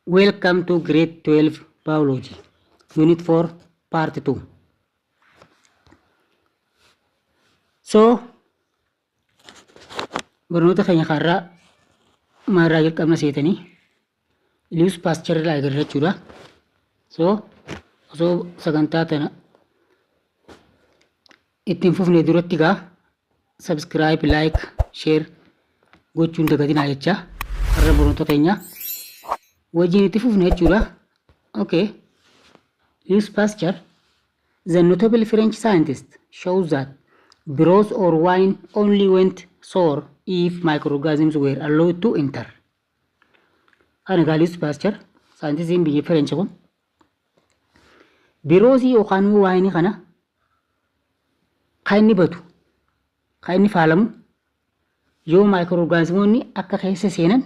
Welcome to grade 12 biology, unit 4, part 2. So, barnoota keenya karraa maarraa jalqabna seetanii Lewis Pasteur irraa eegalle jechuudha. So, osoo sagantaa tana ittiin fufnee duratti gaa subscribe, like, share gochuun dagatinaa jecha har'a barnoota keenya wajjin itti fufne jechuudha. Okay. Lewis Pasteur, the notable French scientist, shows that broth or wine only went sour if microorganisms were allowed to enter. Kana Lewis Pasteur, scientistiin biyya French kun biroosii yookaan waayinii kana kan inni batu, kan inni faalamu yoo microorganismoonni akka keessa seenan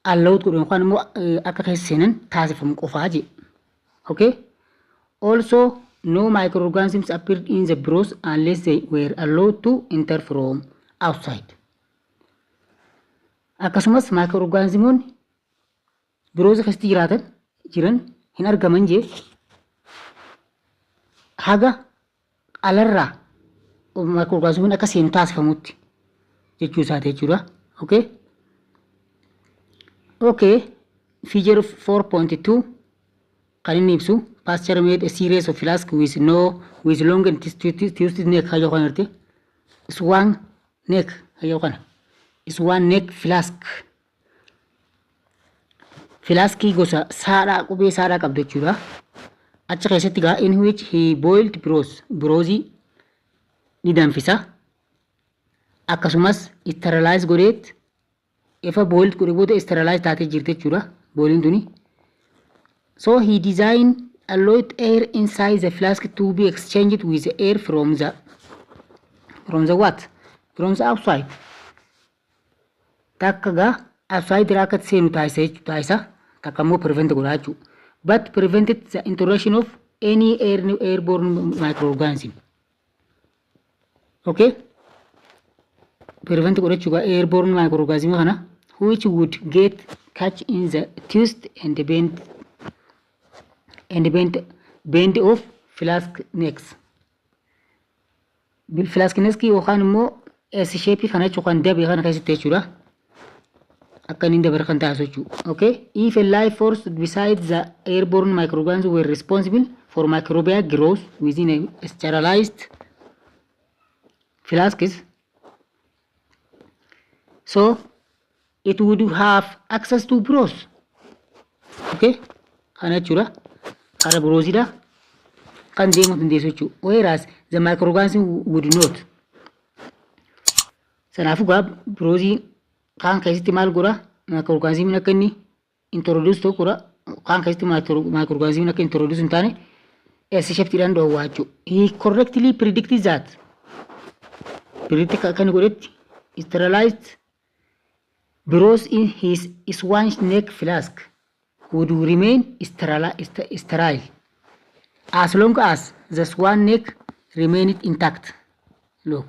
allowed godhan yookaan immoo akka keessa seenan taasifamu qofaa jedhe. Okay? Also, no microorganisms appeared in the broth unless they were allowed to enter from outside. Akkasumas microorganismoonni broth keessatti jiran hin argaman jee haga alarraa microorganismoonni akka seenu taasifamutti jechuu isaati jechuudha. Okay? Okay, figure 4.2 kan inni ibsu Pasteur made a series of flasks with long and twisted neck hayo kan irte swan neck hayo kan swan neck flaski gosa saadhaa qubee saadhaa qabdu jechuudha. Achi keessatti gaa in which he boiled brothii ni danfisa akkasumas sterilize godheet efa boiled godhe booda sterilize taatee jirti jechuudha boiliin tuni. So he designed allowed air inside the flask to be exchanged with the air from the what? From the outside. Takka gaa outside irraa akka seenu taasisa takka immoo prevent godhaa jechuudha. But prevented the introduction of any airborne microorganism. Okay? Prevent godhachuu gaa airborne microorganism kana which would get catch in the twist and bend of flask necks. Flask necks yookaan immoo S shape kana jechuun kan dabe kana keessatti jechuudha. Akka inni dabar kan taasisu jechuudha. Okay? If a life force besides the airborne microorganisms were responsible for microbial growth within a sterilized flasks, so it would have access to broth. Okay? Kana jechuudha. Kana brothidha kan deemuu dandeessu jechuudha. Whereas the microorganism would not. Sanaafuu gaa brothii kan keessatti maal godha microorganismiin akka inni introduce ta'u godha kan keessatti microorganismiin akka introduce hin taane S shapedhaan dhoowwaa jechuudha. He correctly predicted that kan godhetti sterilized broth in his swan neck flask would remain sterile as long as the swan neck remained intact. Look.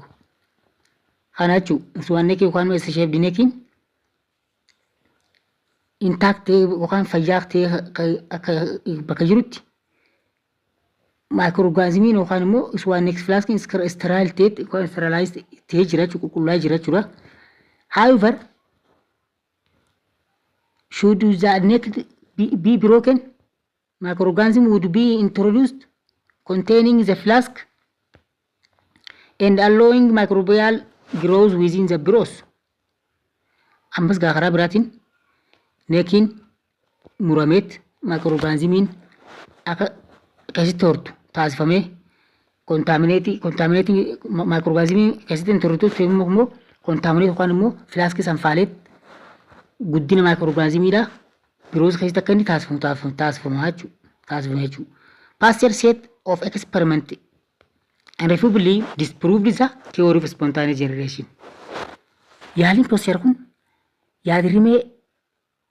Kana jechuun swan neck yookaan S shaped neckiin intact yookaan fayyaa ta'ee akka bakka jirutti microorganismiin yookaan immoo swan neck flaskiin sterile ta'e yookaan sterilized ta'ee jira jechuudha qulqullaa'ee jira jechuudha. However, should the neck be broken, microorganism would be introduced containing the flask and allowing microbial growth within the broth. Ammas gaa karaa biraatiin neckiin murameet microorganismiin akka keessatti hortu taasifamee contaminating microorganismiin keessatti introduce ta'e immoo contaminate yookaan immoo flaskii sanfaaleet guddina microorganismiidha. Broth keessatti akka inni taasifamu jechuudha. Pasteur set of experiment and repeatedly disproved the theory of spontaneous generation. Yaaliin Pasteur kun yaadrimee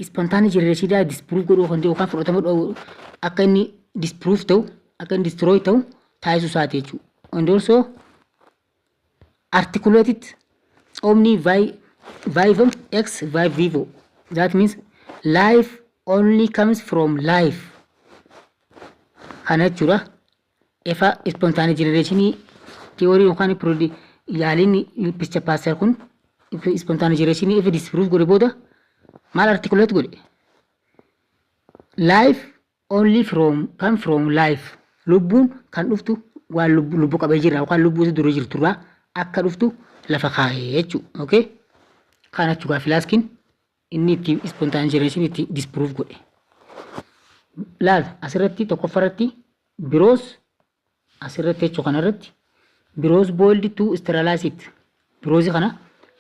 spontaneous generation daa disprove godhuu kan ta'u yookaan fudhatama dha'u akka inni disprove ta'u akka inni destroy ta'u taasisuu isaati jechuudha. And also articulated omni vivum ex vivo. That means life only comes from life. Kana jechuudha. Ifa spontaneous generation theory yookaan yaaliin Picha Pascal kun spontaneous generation ifa disprove godhe booda maal articulate godhe? Life only come from life. Lubbuun kan dhuftu waan lubbu qabee jira yookaan lubbuu isa dura jirturraa akka dhuftu lafa kaa'ee jechuudha. Okay? Kana jechuudha Flaskiin inni itti spontaneous generation itti disprove godhe. Laal asirratti tokkoffaarratti biroos asirratti jechuudha kanarratti biroos boiled to sterilize it. Biroosi kana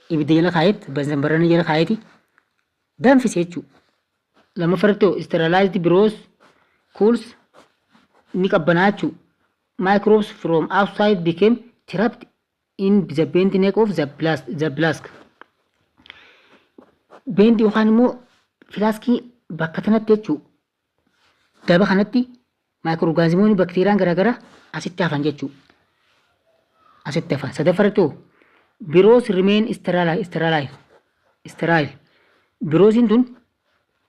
ibidda jala kaa'eet barana jala kaa'eeti danfise jechuudha. Lamaffaarratti sterilized biroos cools ni qabbanaa jechuudha. Microbes from outside became trapped in the bent neck of the flask. Bent yookaan immoo flaskii bakka kanatti jechuudha. Daba kanatti microorganismoonni bakteeriyaan garaagaraa asitti hafan jechuudha. Asitti hafan. Sadaffaarratti biroos remain sterile. Biroosiin tun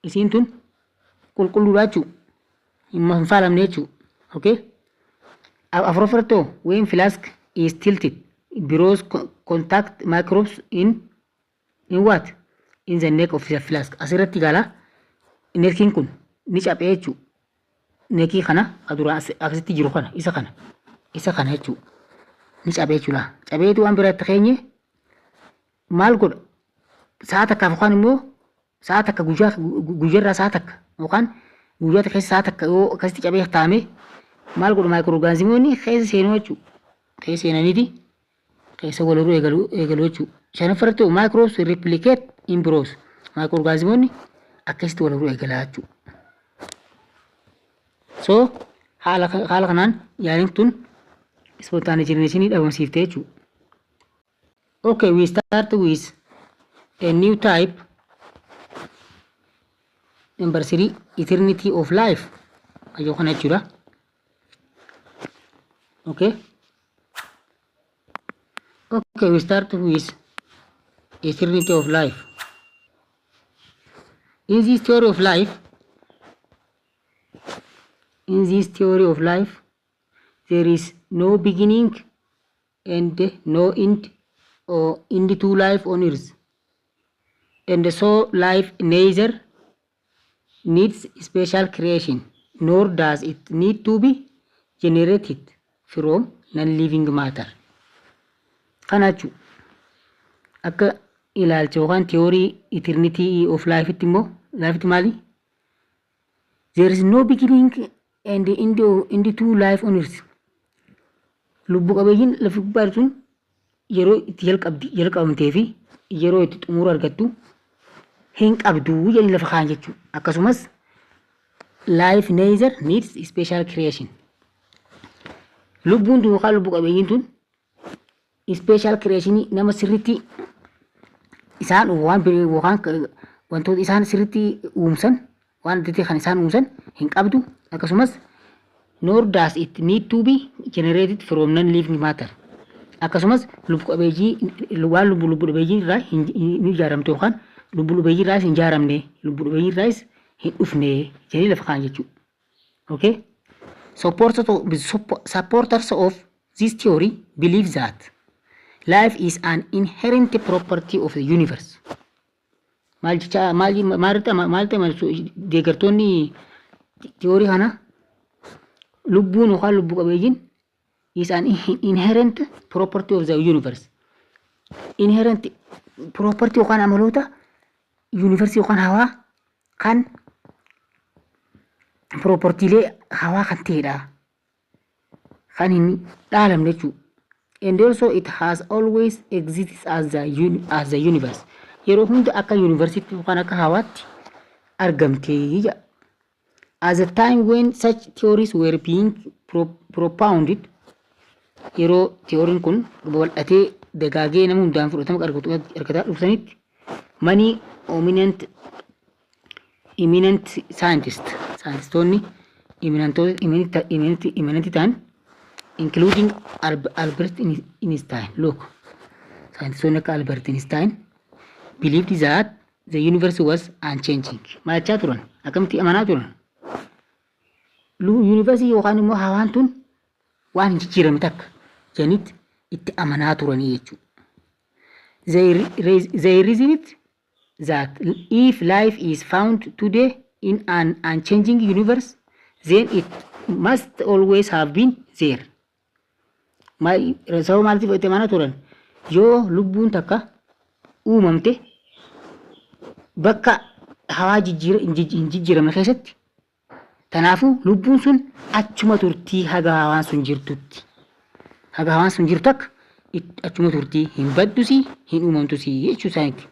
isiin tun qulqulluudha jechuudha. Hin faalamne jechuudha. Okay? Afuraffaarratti when flask is tilted, biroos contact microbes in what? In the neck of the flask. Asirratti gaala neekiin kun ni caphee jechuudha. Neekii kana aduraa akkasitti jiru kana isa kana jechuudha. Ni caphee jechuudha. Cabeetu waan biraatti keenye maal godha? Sa'a takkaaf yookaan immoo sa'a takka guyyaarraa sa'a takka yookaan guyyaa keessa sa'a takka yoo akkasitti cabee taa'ame maal godhu microorganismoonni keessa seenuu jechuudha. Keessa seenaniiti keessa waliruu eegaluu jechuudha. Shanaffaarratti microbes replicate in biroos. Microorganismoonni akkasitti waliruu eegalaa jechuudha. So haala kanaan yaaliin tun spontaneous generation dhabamsiiftee jechuudha. Okay, we start with a new type. Number 3, eternity of life. Ayyo kana jechuudha. Okay. Okay, we start with eternity of life. In this theory of life, there is no beginning and no end or end to life on earth. And so life neither needs special creation, nor does it need to be generated from non-living matter. Kana jechuudha. Akka ilaalcha yookaan theory eternity of life itti immoo lifetti maali? There is no beginning and end to life on earth. Lubbu qabeeyyiin lafa gubbaa jirtuun yeroo itti jalqabamtee fi yeroo itti xumura argattu hin qabdu jedhanii lafa kaa'an jechuudha. Akkasumas life neither needs special creation. Lubbuun tun yookaan lubbu qabeeyyiin tun special creation nama sirriitti isaan waan yookaan wantoota isaan sirriitti uumsan waan adda kan isaan uumsan hin qabdu. Akkasumas nor does it need to be generated from non-living matter. Akkasumas lubbu qabeeyyii waan lubbu qabeeyyii irraa hin ijaaramte yookaan lubbu qabeeyyii irraa hin ijaaramne lubbu qabeeyyii irraa hin dhufne jedhanii lafa kaa'an jechuudha. Okay? Supporters of this theory believe that life is an inherent property of the universe. Deeggartoonni theory kana lubbuun yookaan lubbu qabeeyyiin is an inherent property of the universe. Inherent property yookaan amaloota universe yookaan hawaa kan propertiilee hawaa kan ta'edha. Kan hin dhaalamne jechuudha. And also it has always existed as the universe. Yeroo hunda akka university yookaan akka hawaatti argamtee jira. At the time when such theories were being propounded, yeroo theoriin kun bal'atee dagaagee nama hundaan fudhatama argataa dhufsanitti many eminent scientistoonni eminent ta'an including Albert Einstein. Look, scientistoonni akka Albert Einstein believed that the universe was unchanging. ما تشاترون أكمتي أماناتون universe يوخان مو هوانتون وان جيرمتك جنيت إت أماناتون يجو they reason it that if life is found today in an unchanging universe then it must always have been there. ما رسوا مالتي في أماناتون yoo lubbuun takka uumamte bakka hawaa hin jijjiiramne keessatti tanaafuu lubbuun sun achuma turtii haga hawaan sun jirtutti haga hawaan sun jirtu akka achuma turtii hin baddusi hin uumamtusi jechuu isaaniiti.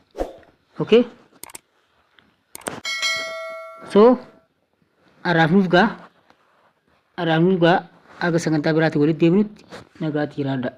Okay? So araafnuuf gaa aga sagantaa biraatti walitti deebinutti nagaatti jiraadha.